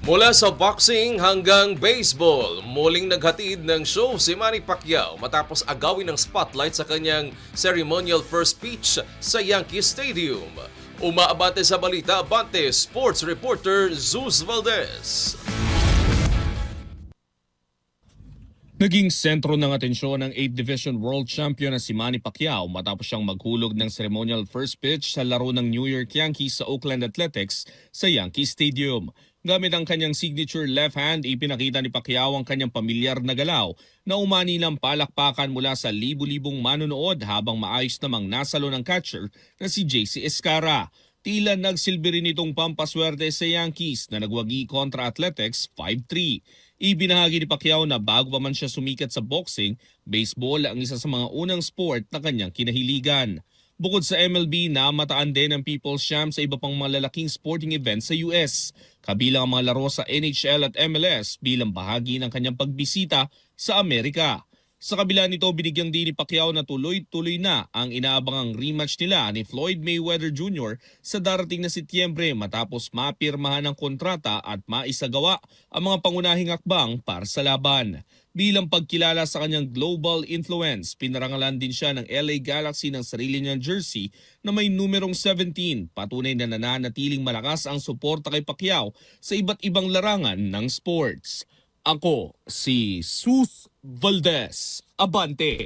Mula sa boxing hanggang baseball, muling naghatid ng show si Manny Pacquiao matapos agawin ng spotlight sa kanyang ceremonial first pitch sa Yankee Stadium. Umaabante sa balita, abante sports reporter Zeus Valdez. Naging sentro ng atensyon ng 8th Division World Champion na si Manny Pacquiao matapos siyang maghulog ng ceremonial first pitch sa laro ng New York Yankees sa Oakland Athletics sa Yankee Stadium. Gamit ang kanyang signature left hand, ipinakita ni Pacquiao ang kanyang pamilyar na galaw na umani ng palakpakan mula sa libu-libong manonood habang maayos namang nasalo ng catcher na si JC Escara. Tila nagsilbi rin itong pampaswerte sa Yankees na nagwagi kontra Athletics 5-3. Ibinahagi ni Pacquiao na bago pa man siya sumikat sa boxing, baseball ang isa sa mga unang sport na kanyang kinahiligan. Bukod sa MLB, namataan din ang People's Champ sa iba pang malalaking sporting events sa US, kabilang ang mga laro sa NHL at MLS bilang bahagi ng kanyang pagbisita sa Amerika. Sa kabila nito, binigyang din ni Pacquiao na tuloy-tuloy na ang inaabangang rematch nila ni Floyd Mayweather Jr. sa darating na Setyembre matapos mapirmahan ng kontrata at maisagawa ang mga pangunahing hakbang para sa laban. Bilang pagkilala sa kanyang global influence, pinarangalan din siya ng LA Galaxy ng sarili niyang jersey na may numerong 17, patunay na nananatiling malakas ang suporta kay Pacquiao sa iba't ibang larangan ng sports. Ako si Zeus Valdez. Abante!